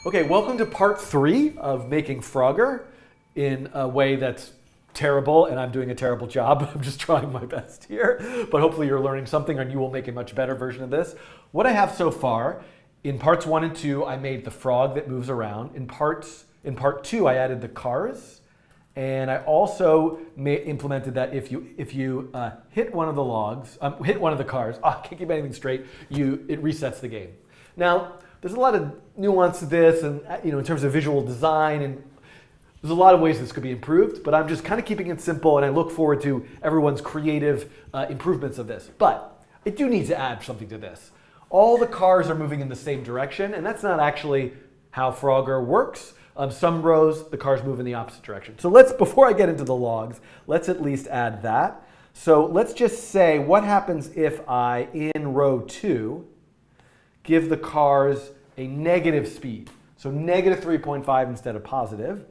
Okay, welcome to part 3 of making Frogger in a way that's terrible, and I'm doing a terrible job. I'm just trying my best here, but hopefully you're learning something and you will make a much better version of this. What I have so far, in parts 1 and 2, I made the frog that moves around. In part 2, I added the cars, and I also implemented that if you hit one of the logs, hit one of the cars, I can't keep anything straight, it resets the game. Now, there's a lot of nuance to this, and in terms of visual design, and there's a lot of ways this could be improved, but I'm just kind of keeping it simple, and I look forward to everyone's creative improvements of this. But I do need to add something to this. All the cars are moving in the same direction, and that's not actually how Frogger works. Some rows, the cars move in the opposite direction. So before I get into the logs, let's at least add that. So let's just say, what happens if I, in row 2, give the cars a negative speed? So negative 3.5 instead of positive.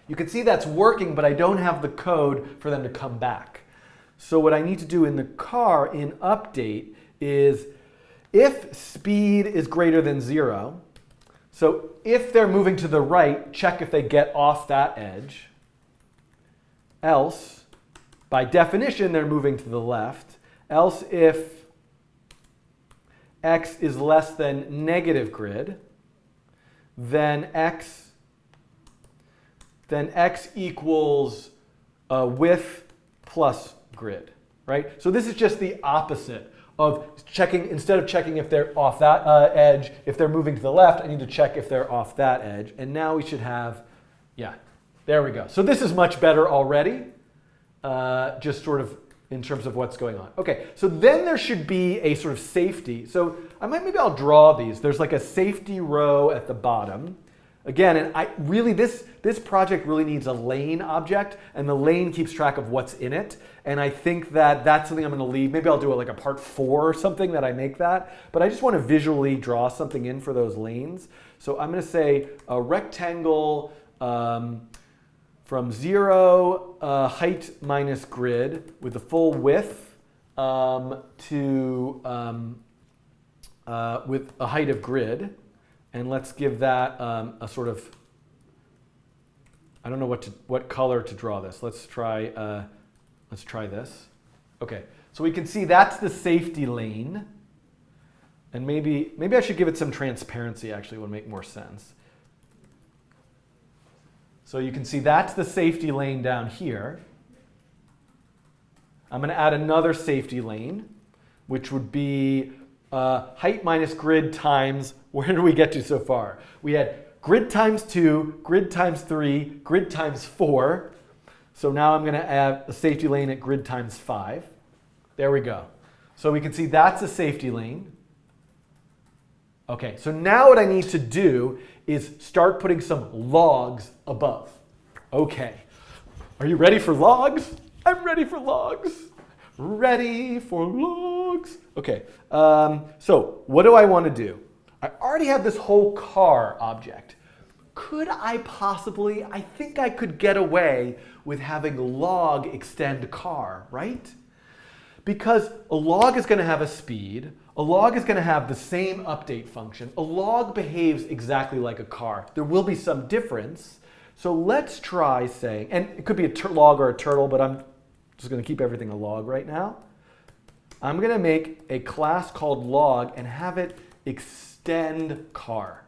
You can see that's working, but I don't have the code for them to come back. So what I need to do in the car in update is if speed is greater than 0, so if they're moving to the right, check if they get off that edge. Else, by definition, they're moving to the left. Else, if x is less than negative grid, then x equals width plus grid, right? So this is just the opposite of checking. Instead of checking if they're off that edge, if they're moving to the left, I need to check if they're off that edge. And now we should have, yeah, there we go. So this is much better already, just sort of in terms of what's going on. Okay, so then there should be a sort of safety. So maybe I'll draw these. There's like a safety row at the bottom. Again, and this project really needs a lane object, and the lane keeps track of what's in it. And I think that's something I'm going to leave. Maybe I'll do it like a part 4 or something that I make that. But I just want to visually draw something in for those lanes. So I'm going to say a rectangle from 0 height minus grid with the full width with a height of grid. And let's give that a sort of, I don't know what color to draw this. Let's try this. Okay, so we can see that's the safety lane. And maybe I should give it some transparency, actually, would make more sense. So you can see that's the safety lane down here. I'm going to add another safety lane, which would be height minus grid times, where did we get to so far? We had grid times 2, grid times 3, grid times 4. So now I'm going to add a safety lane at grid times 5. There we go. So we can see that's a safety lane. Okay, so now what I need to do is start putting some logs above. Okay, are you ready for logs? I'm ready for logs. Ready for logs. Okay, so what do I want to do? I already have this whole car object. Could I possibly, I think I could get away with having log extend car, right? Because a log is going to have a speed. A log is going to have the same update function. A log behaves exactly like a car. There will be some difference. So let's try saying, and it could be a log or a turtle, but I'm just going to keep everything a log right now. I'm going to make a class called log and have it extend car.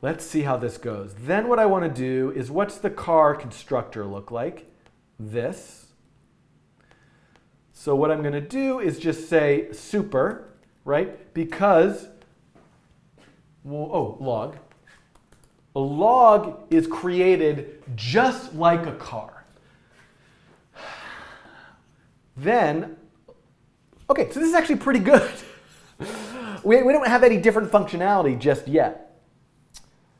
Let's see how this goes. Then what I want to do is, what's the car constructor look like? This. So what I'm going to do is just say super, right? Because, log. A log is created just like a car. Then, okay, so this is actually pretty good. We don't have any different functionality just yet.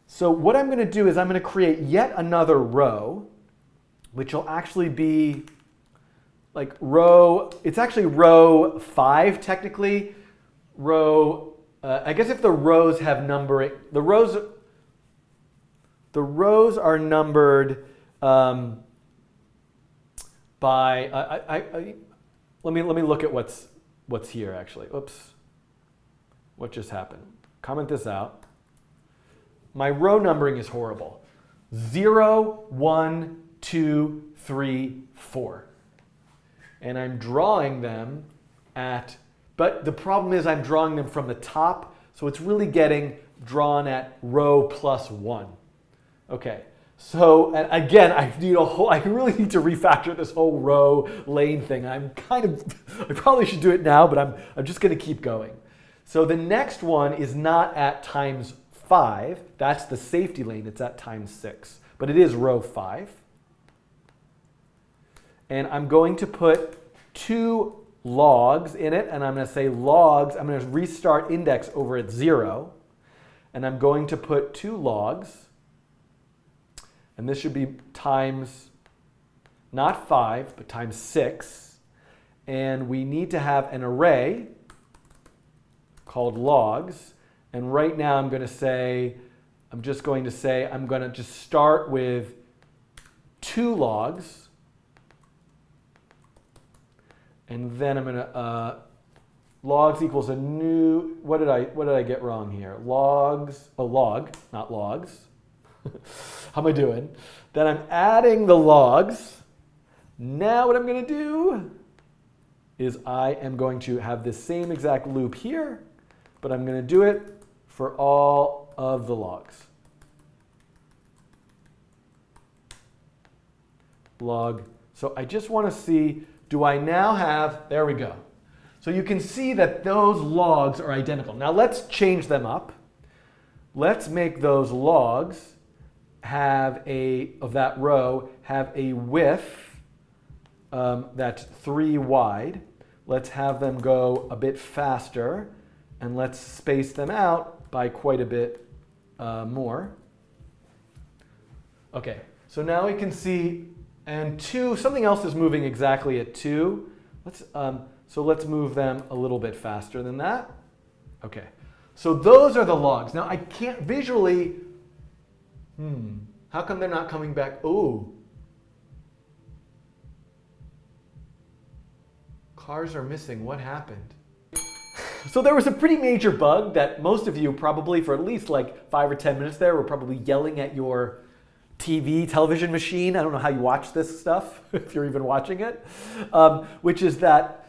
So what I'm going to do is I'm going to create yet another row, which will actually be like it's actually row 5 technically. I guess if the rows have numbering, the rows are numbered by, let me look at what's here actually. Oops. What just happened? comment this out. My row numbering is horrible. 0, 1, 2, 3, 4. And I'm drawing them at, but the problem is I'm drawing them from the top, so it's really getting drawn at row plus 1. Okay, so and again, I really need to refactor this whole row lane thing. I probably should do it now, but I'm just going to keep going. So the next one is not at times 5. That's the safety lane. It's at times 6. But it is row 5. And I'm going to put 2 logs in it. And I'm going to say logs. I'm going to restart index over at 0. And I'm going to put 2 logs. And this should be times, not 5, but times 6. And we need to have an array called logs. And right now I'm going to just start with 2 logs. And then I'm going to, logs equals a new, what did I get wrong here? Logs, log, not logs. How am I doing? Then I'm adding the logs. Now what I'm going to do is I am going to have this same exact loop here, but I'm going to do it for all of the logs. Log. So I just want to see, do I now have, there we go. So you can see that those logs are identical. Now let's change them up. Let's make those logs of that row have a width that's 3 wide. Let's have them go a bit faster, and let's space them out by quite a bit more. Okay, so now we can see, and 2, something else is moving exactly at 2. So let's move them a little bit faster than that. Okay, so those are the logs. Now I can't visually, how come they're not coming back? Oh, cars are missing. What happened? So there was a pretty major bug that most of you probably for at least like 5 or 10 minutes there were probably yelling at your television machine. I don't know how you watch this stuff, if you're even watching it, which is that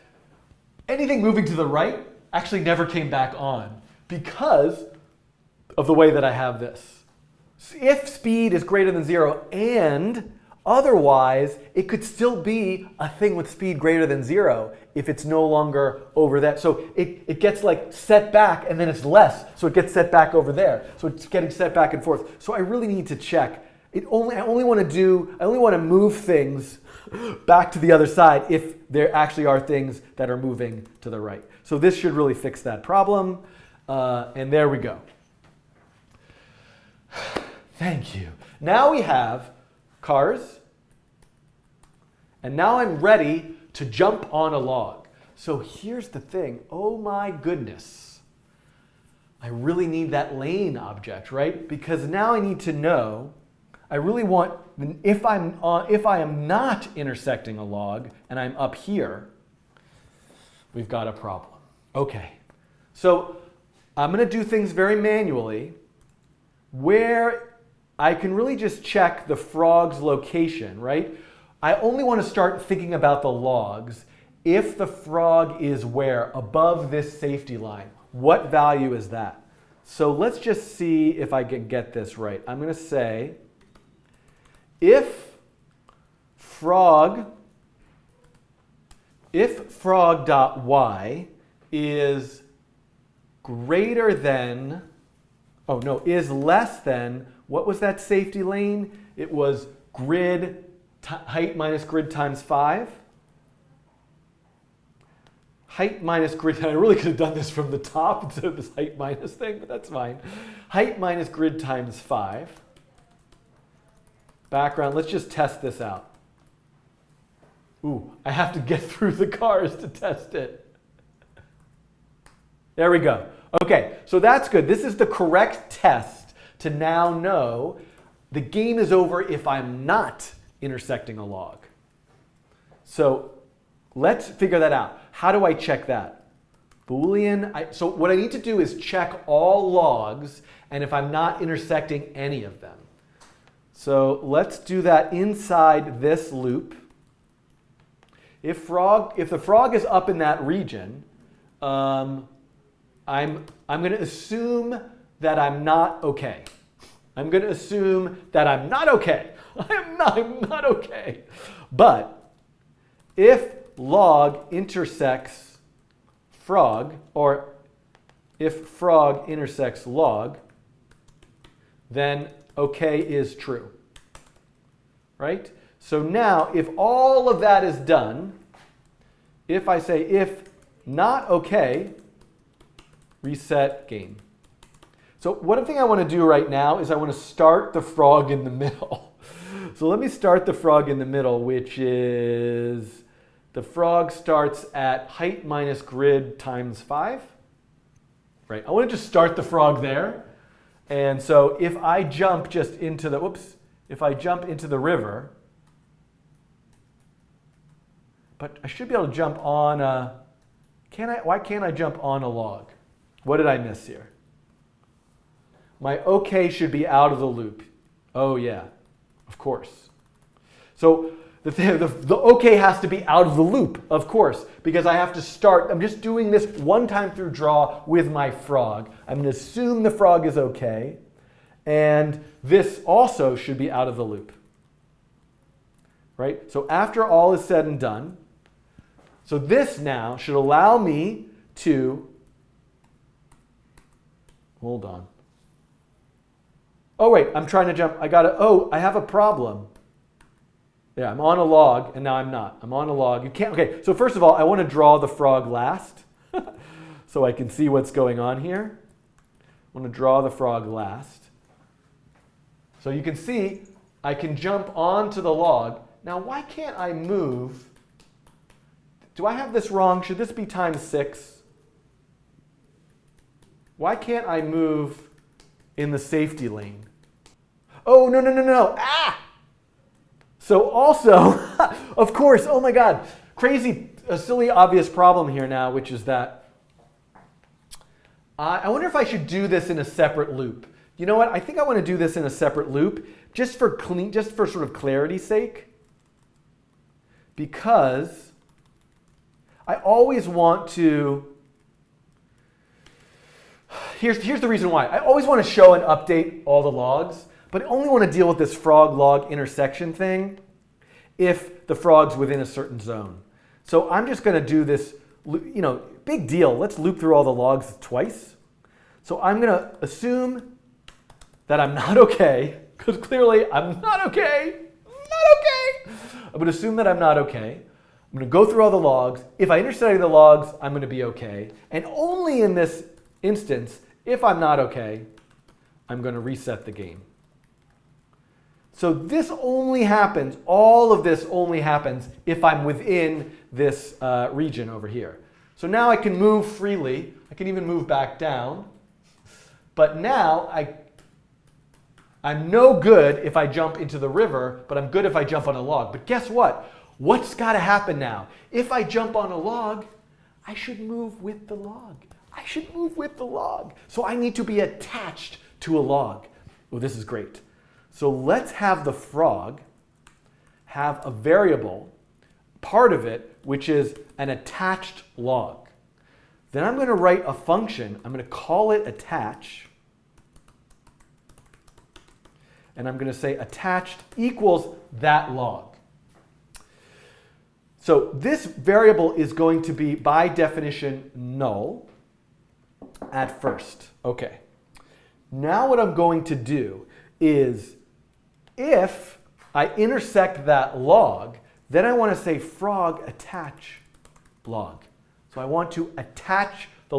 anything moving to the right actually never came back on because of the way that I have this. If speed is greater than 0 and otherwise, it could still be a thing with speed greater than 0 if it's no longer over that. So it gets like set back and then it's less. So it gets set back over there. So it's getting set back and forth. So I really need to check. I only want to move things back to the other side if there actually are things that are moving to the right. So this should really fix that problem. And there we go. Thank you. Now we have cars. And now I'm ready to jump on a log. So here's the thing. Oh my goodness. I really need that lane object, right? Because now I need to know, I really want, if I am not intersecting a log and I'm up here, we've got a problem. Okay. So I'm going to do things very manually where I can really just check the frog's location, right? I only want to start thinking about the logs if the frog is where? Above this safety line. What value is that? So let's just see if I can get this right. I'm going to say if frog.y is greater than, is less than, what was that safety lane? It was grid, height minus grid times 5. Height minus grid, I really could have done this from the top instead of this height minus thing, but that's fine. Height minus grid times 5. Background, let's just test this out. Ooh, I have to get through the cars to test it. There we go. Okay, so that's good. This is the correct test to now know the game is over if I'm not intersecting a log. So let's figure that out. How do I check that? Boolean, so what I need to do is check all logs, and if I'm not intersecting any of them. So let's do that inside this loop. If the frog is up in that region, I'm going to assume that I'm not okay. I'm going to assume that I'm not okay. I'm not okay. But if log intersects frog, or if frog intersects log, then okay is true. Right? So now, if all of that is done, if I say if not okay, reset game. So one thing I want to do right now is I want to start the frog in the middle. So let me start the frog in the middle, which is the frog starts at height minus grid times 5. Right. I want to just start the frog there. And so if I jump just into the, if I jump into the river, but I should be able to jump on a, why can't I jump on a log? What did I miss here? My okay should be out of the loop. Oh yeah, of course. So the okay has to be out of the loop, of course, because I have to start, I'm just doing this one time through draw with my frog. I'm going to assume the frog is okay, and this also should be out of the loop. Right? So after all is said and done, so this now should allow me to, hold on. Oh wait, I'm trying to jump, I have a problem. Yeah, I'm on a log, and now I'm not. I'm on a log. You can't, okay, so first of all, I want to draw the frog last, so I can see what's going on here. I want to draw the frog last. So you can see, I can jump onto the log. Now, why can't I move? Do I have this wrong? Should this be times 6? Why can't I move in the safety lane? Oh, no. Ah! So also, of course, oh my God, crazy, a silly, obvious problem here now, which is that I wonder if I should do this in a separate loop. You know what? I think I want to do this in a separate loop just for sort of clarity's sake, because I always want to, here's the reason why. I always want to show and update all the logs, but I only want to deal with this frog-log intersection thing if the frog's within a certain zone. So I'm just going to do this, big deal. Let's loop through all the logs twice. So I'm going to assume that I'm not okay, because clearly I'm not okay. I'm going to assume that I'm not okay. I'm going to go through all the logs. If I intersect any of the logs, I'm going to be okay. And only in this instance, if I'm not okay, I'm going to reset the game. So this only happens, all of this only happens if I'm within this region over here. So now I can move freely. I can even move back down. But now I'm no good if I jump into the river, but I'm good if I jump on a log. But guess what? What's got to happen now? If I jump on a log, I should move with the log. So I need to be attached to a log. Oh, this is great. So let's have the frog have a variable, part of it, which is an attached log. Then I'm going to write a function. I'm going to call it attach. And I'm going to say attached equals that log. So this variable is going to be, by definition, null at first. Okay. Now what I'm going to do is, if I intersect that log, then I want to say frog attach log. So I want to attach the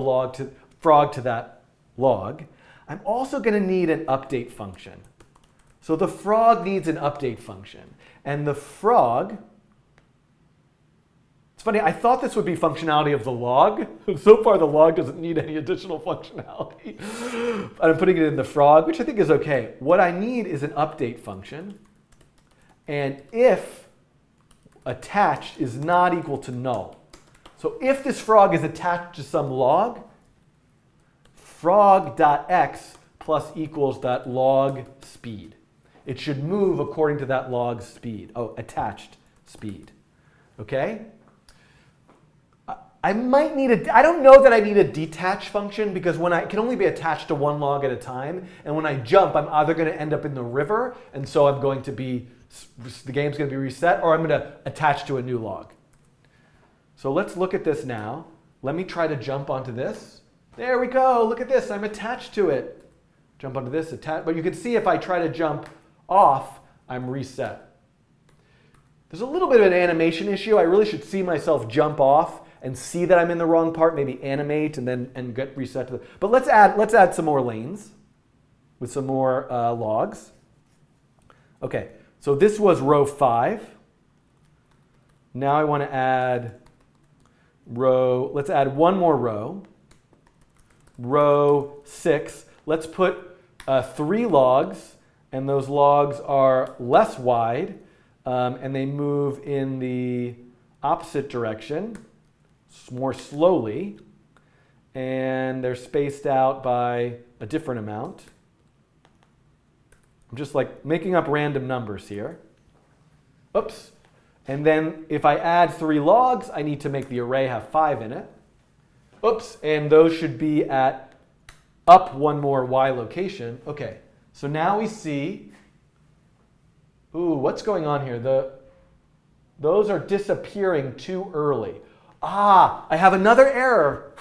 frog to that log. I'm also going to need an update function. So the frog needs an update function. And the frog, it's funny, I thought this would be functionality of the log. So far the log doesn't need any additional functionality. I'm putting it in the frog, which I think is okay. What I need is an update function. And if attached is not equal to null. So if this frog is attached to some log, frog.x plus equals that log speed. It should move according to that log speed. Oh, attached speed. Okay? I might need I don't know that I need a detach function because when it can only be attached to one log at a time. And when I jump, I'm either going to end up in the river, and so I'm going to be, the game's going to be reset, or I'm going to attach to a new log. So let's look at this now. Let me try to jump onto this. There we go. Look at this. I'm attached to it. Jump onto this, attach. But you can see if I try to jump off, I'm reset. There's a little bit of an animation issue. I really should see myself jump off and see that I'm in the wrong part, maybe animate and get reset to the. But let's add some more lanes with some more logs. Okay, so this was row 5. Now I want to add let's add one more row. Row 6. Let's put 3 logs, and those logs are less wide, and they move in the opposite direction, more slowly, and they're spaced out by a different amount. I'm just like making up random numbers here. Oops. And then if I add 3 logs, I need to make the array have 5 in it. Oops, and those should be at up one more y location. Okay, so now we see, ooh, what's going on here? Those are disappearing too early. Ah, I have another error.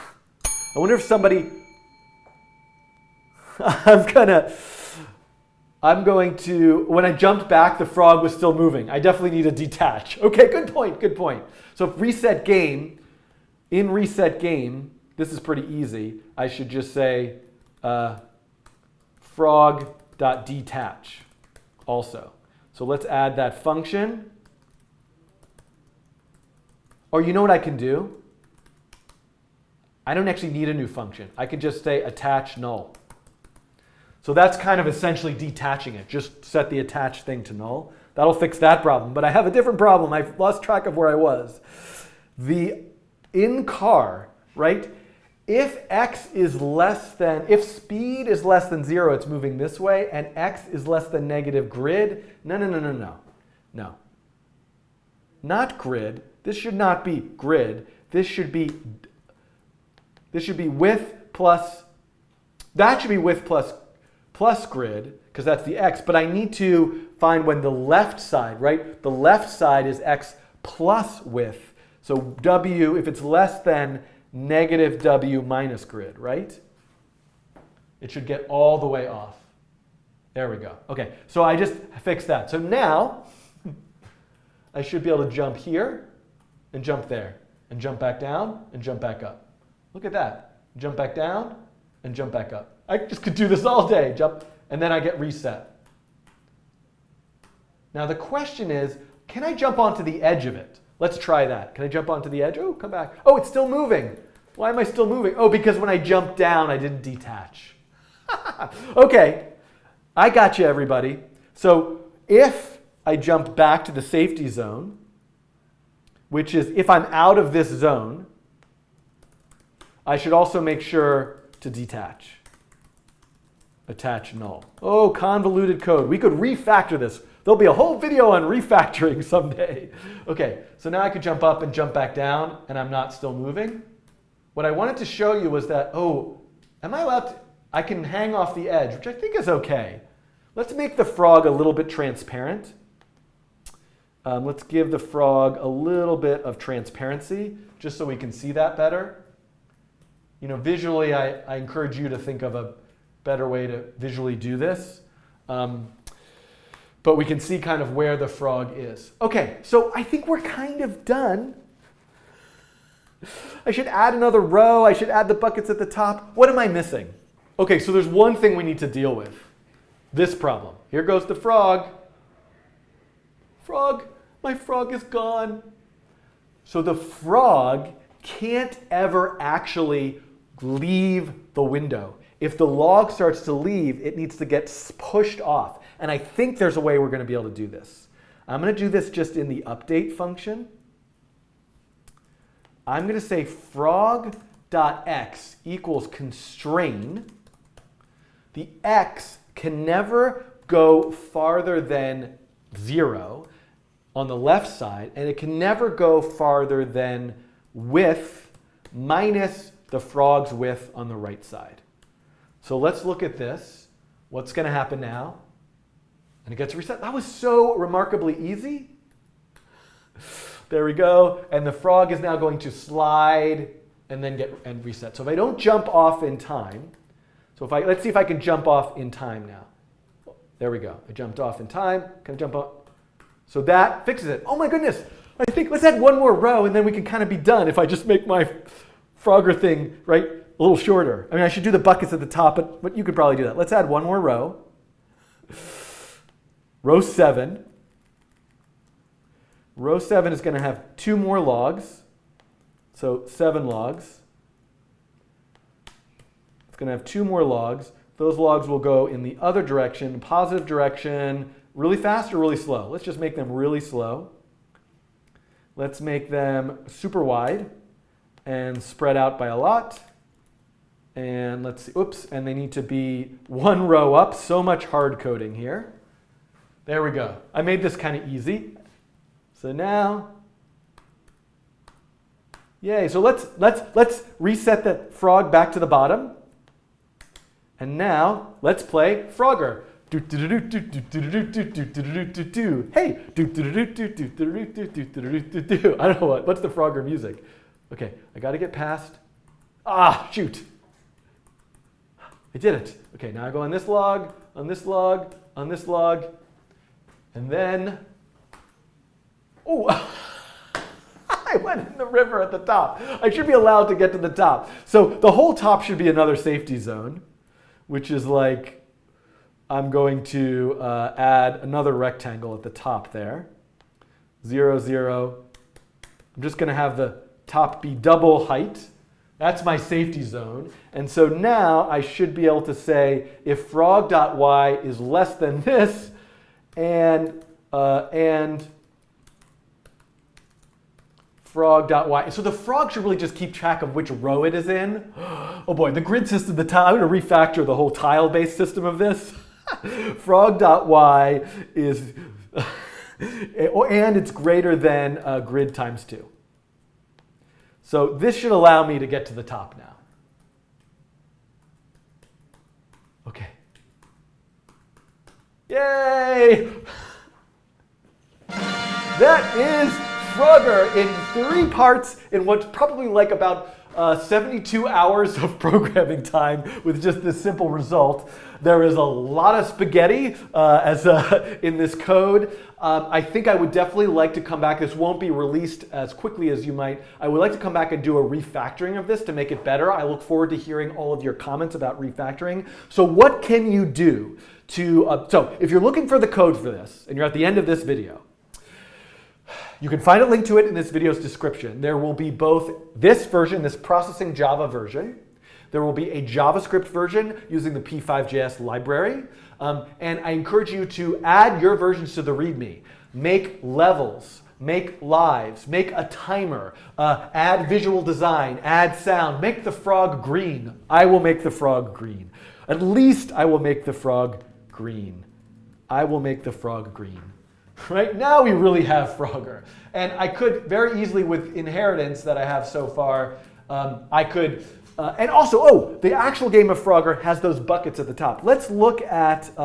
I wonder if somebody, I'm going to, when I jumped back, the frog was still moving. I definitely need to detach. Okay, good point, good point. So if reset game, in reset game, this is pretty easy. I should just say frog.detach also. So let's add that function. Or you know what I can do? I don't actually need a new function. I can just say attach null. So that's kind of essentially detaching it. Just set the attach thing to null. That'll fix that problem. But I have a different problem. I've lost track of where I was. The in car, right? If x is less than, if speed is less than 0, it's moving this way, and x is less than negative grid. No. Not grid. This should not be grid. This should be width plus, that should be width plus grid, because that's the x. But I need to find when the left side, right? The left side is x plus width. So w, if it's less than negative w minus grid, right? It should get all the way off. There we go. Okay, so I just fixed that. So now I should be able to jump here and jump there and jump back down and jump back up. Look at that. Jump back down and jump back up. I just could do this all day. Jump, and then I get reset. Now the question is, can I jump onto the edge of it? Let's try that. Can I jump onto the edge? Oh, come back. Oh, it's still moving. Why am I still moving? Oh, because when I jumped down, I didn't detach. Okay, I got you, everybody. So if I jump back to the safety zone, which is if I'm out of this zone, I should also make sure to detach. Attach null. Oh, convoluted code. We could refactor this. There'll be a whole video on refactoring someday. Okay, so now I could jump up and jump back down, and I'm not still moving. What I wanted to show you was that, oh, am I allowed to, I can hang off the edge, which I think is okay. Let's make the frog a little bit transparent. Let's give the frog a little bit of transparency, just so we can see that better. You know, visually, I encourage you to think of a better way to visually do this. But we can see kind of where the frog is. Okay, so I think we're kind of done. I should add another row. I should add the buckets at the top. What am I missing? Okay, so there's one thing we need to deal with. This problem. Here goes the frog. Frog, my frog is gone. So the frog can't ever actually leave the window. If the log starts to leave, it needs to get pushed off. And I think there's a way we're going to be able to do this. I'm going to do this just in the update function. I'm going to say frog.x equals constrain. The x can never go farther than 0 on the left side, and it can never go farther than width minus the frog's width on the right side. So let's look at this. What's going to happen now? And it gets reset. That was so remarkably easy. There we go. And the frog is now going to slide and then get and reset. So if I don't jump off in time, let's see if I can jump off in time now. There we go. I jumped off in time. Can I jump off? So that fixes it. Oh my goodness. I think let's add one more row and then we can kind of be done if I just make my Frogger thing, right, a little shorter. I mean, I should do the buckets at the top, but you could probably do that. Let's add one more row. Row 7. Row 7 is going to have 2 more logs. So 7 logs. It's going to have 2 more logs. Those logs will go in the other direction, positive direction, really fast or really slow. Let's just make them really slow. Let's make them super wide and spread out by a lot. And let's see, oops, and they need to be 1 row up. So much hard coding here. There we go. I made this kind of easy. So now, yay. So let's reset the frog back to the bottom. And now let's play Frogger. Hey. I don't know what's the Frogger music. Okay, I got to get past. Ah, shoot. I did it. Okay, now I go on this log, on this log, on this log, and then, oh, I went in the river at the top. I should be allowed to get to the top. So the whole top should be another safety zone, which is like, I'm going to add another rectangle at the top there. 0, 0. I'm just going to have the top be double height. That's my safety zone. And so now I should be able to say if frog.y is less than this and frog.y. So the frog should really just keep track of which row it is in. Oh boy, the grid system, the tile, I'm going to refactor the whole tile-based system of this. Frog.y is, and it's greater than grid times 2. So this should allow me to get to the top now. Okay. Yay! That is Frogger in 3 parts in what's probably like about 72 hours of programming time with just this simple result. There is a lot of spaghetti in this code. I think I would definitely like to come back. This won't be released as quickly as you might. I would like to come back and do a refactoring of this to make it better. I look forward to hearing all of your comments about refactoring. So what can you do to, so if you're looking for the code for this and you're at the end of this video, you can find a link to it in this video's description. There will be both this version, this processing Java version. There will be a JavaScript version using the P5.js library. And I encourage you to add your versions to the README. Make levels, make lives, make a timer, add visual design, add sound, make the frog green. I will make the frog green. At least I will make the frog green. I will make the frog green. Right now we really have Frogger. And I could very easily, with inheritance that I have so far, I could, and also, the actual game of Frogger has those buckets at the top. Let's look at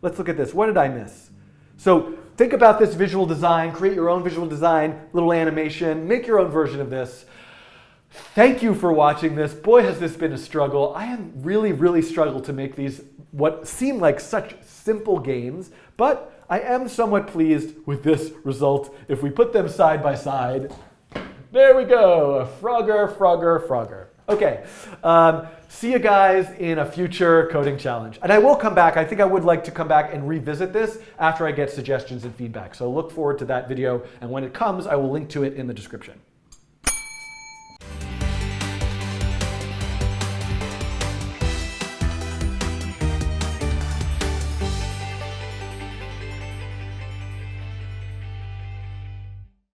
this. What did I miss? So think about this visual design, create your own visual design, little animation, make your own version of this. Thank you for watching this. Boy, has this been a struggle. I have really struggled to make these what seem like such simple games, but I am somewhat pleased with this result. If we put them side by side, there we go, Frogger, Frogger, Frogger. Okay, see you guys in a future coding challenge. And I will come back. I think I would like to come back and revisit this after I get suggestions and feedback. So look forward to that video. And when it comes, I will link to it in the description.